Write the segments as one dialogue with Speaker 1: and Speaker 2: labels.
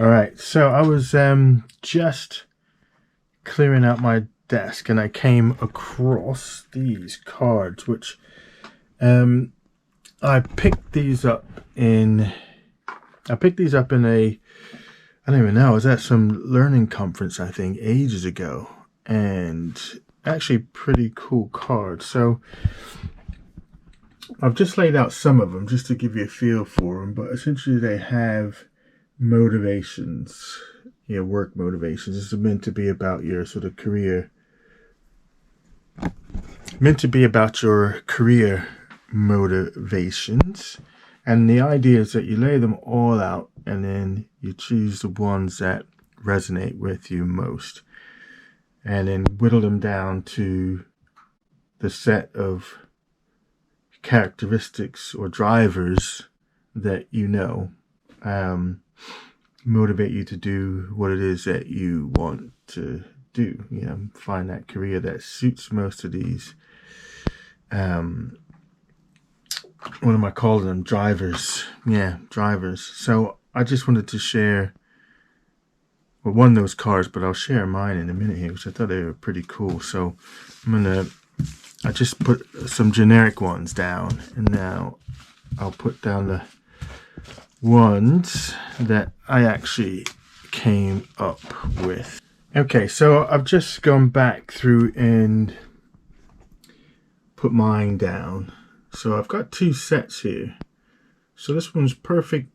Speaker 1: All right, so I was just clearing out my desk and I came across these cards, which I picked these up in a, I don't even know, I was at some learning conference, I think, ages ago, and actually pretty cool cards. So I've just laid out some of them just to give you a feel for them, but essentially they have motivations, work motivations. This is meant to be about your sort of career, motivations. And the idea is that you lay them all out and then you choose the ones that resonate with you most and then whittle them down to the set of characteristics or drivers that motivate you to do what it is that you want to do. Find that career that suits most of these. What am I calling them? Drivers. Yeah, drivers. So I just wanted to share one of those cards, but I'll share mine in a minute here because I thought they were pretty cool. So I just put some generic ones down, and now I'll put down the ones that I actually came up with. Okay, so I've just gone back through and put mine down. So I've got two sets here. So this one's perfect.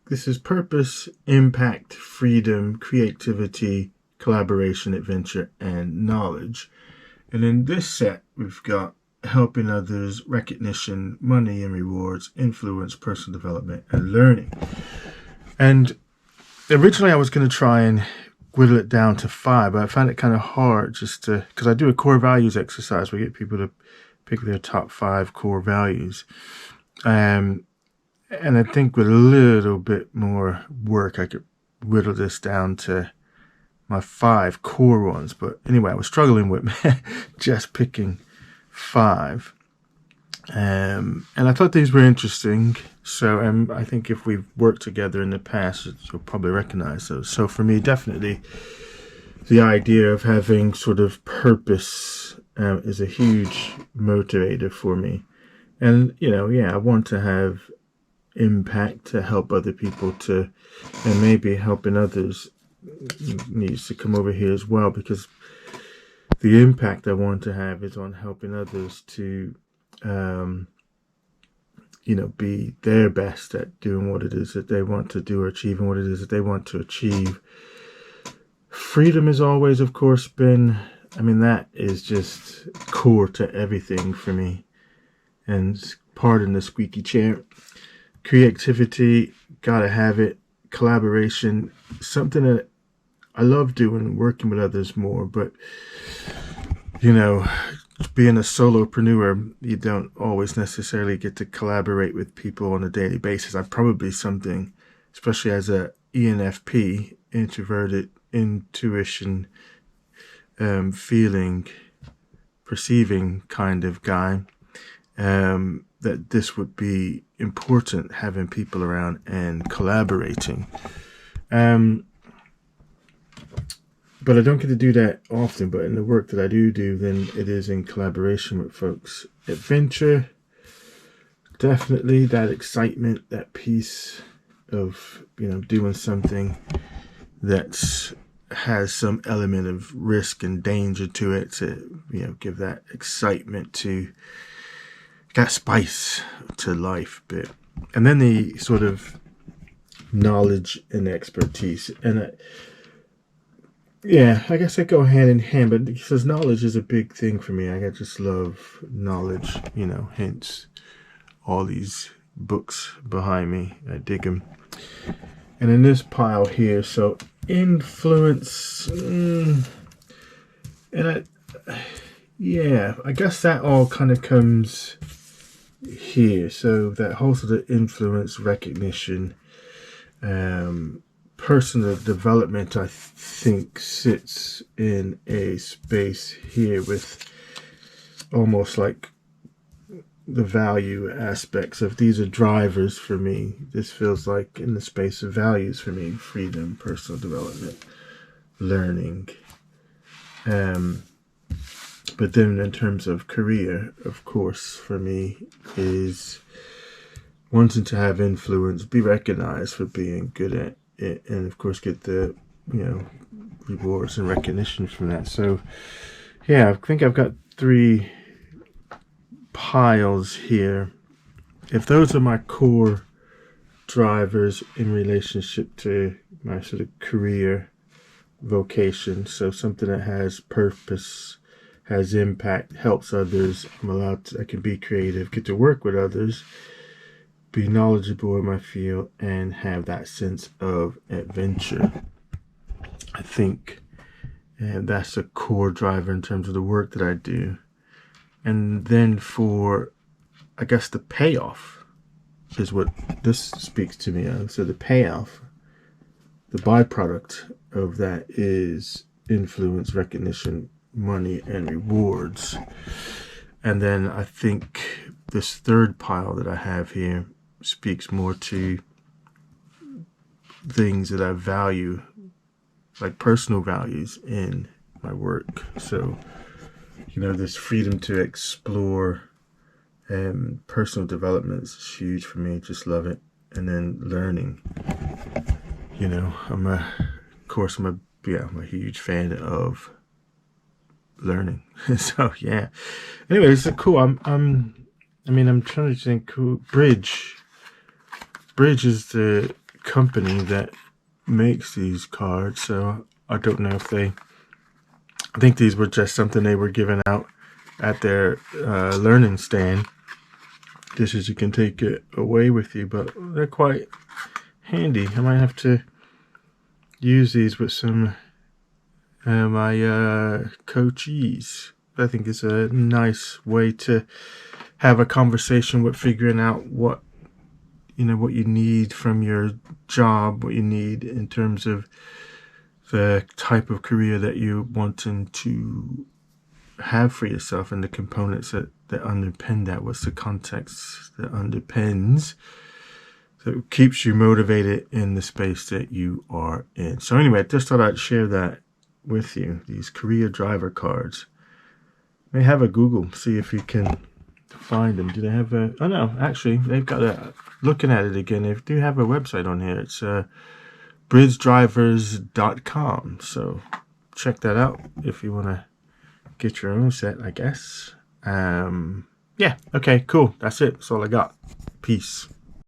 Speaker 1: This is purpose, impact, freedom, creativity, collaboration, adventure, and knowledge. And in this set, we've got helping others, recognition, money and rewards, influence, personal development, and learning. And originally I was going to try and whittle it down to 5, but I found it kind of hard because I do a core values exercise where I get people to pick their top 5 core values. And I think with a little bit more work, I could whittle this down to my 5 core ones. But anyway, I was struggling with just picking 5. And I thought these were interesting. So I think if we've worked together in the past, you'll probably recognize those. So for me, definitely the idea of having sort of purpose is a huge motivator for me. And, I want to have impact to help other people and maybe helping others needs to come over here as well, because the impact I want to have is on helping others to, be their best at doing what it is that they want to do or achieving what it is that they want to achieve. Freedom has always, of course, been, that is just core to everything for me. And pardon the squeaky chair. Creativity, gotta have it. Collaboration, something that I love doing, working with others more, but being a solopreneur, you don't always necessarily get to collaborate with people on a daily basis. I'm probably something, especially as a ENFP, introverted, intuition, feeling, perceiving kind of guy, that this would be important, having people around and collaborating. But I don't get to do that often, but in the work that I do, then it is in collaboration with folks. Adventure, definitely that excitement, that piece of, doing something that has some element of risk and danger to it to, give that excitement that spice to life a bit. And then the sort of knowledge and expertise. And I guess they go hand in hand, but because knowledge is a big thing for me. I just love knowledge, hence all these books behind me. I dig them. And in this pile here, so influence, I guess that all kind of comes here. So that whole sort of influence, recognition, personal development, I think sits in a space here with almost like the value aspects of these are drivers for me. This feels like in the space of values for me: freedom, personal development, learning. But then in terms of career, of course, for me is wanting to have influence, be recognized for being good at it, and of course get the, rewards and recognition from that. So yeah, I think I've got 3 piles here. If those are my core drivers in relationship to my sort of career vocation, so something that has purpose, has impact, helps others, I can be creative, get to work with others, be knowledgeable in my field, and have that sense of adventure. I think that's a core driver in terms of the work that I do. And then for, I guess, the payoff is what this speaks to me of. So the payoff, the byproduct of that is influence, recognition, money, and rewards. And then I think this third pile that I have here speaks more to things that I value, like personal values in my work. So, this freedom to explore and personal development is huge for me. Just love it. And then learning. I'm a huge fan of learning. So yeah. Anyway, it's cool. I'm trying to think. Bridge is the company that makes these cards. So I don't know if I think these were just something they were giving out at their learning stand. Just as you can take it away with you, but they're quite handy. I might have to use these with some my coachees. I think it's a nice way to have a conversation with figuring out what you need from your job, what you need in terms of the type of career that you're wanting to have for yourself, and the components that underpin that. What's the context that underpins, that keeps you motivated in the space that you are in. So anyway, I just thought I'd share that with you, these career driver cards. May have a Google, see if you can find them. Do they have a, oh no, actually they've got looking at it again, they do have a website on here. It's bridgedrivers.com. So check that out if you want to get your own set, I guess. Yeah, okay, cool. That's it. That's all I got. Peace.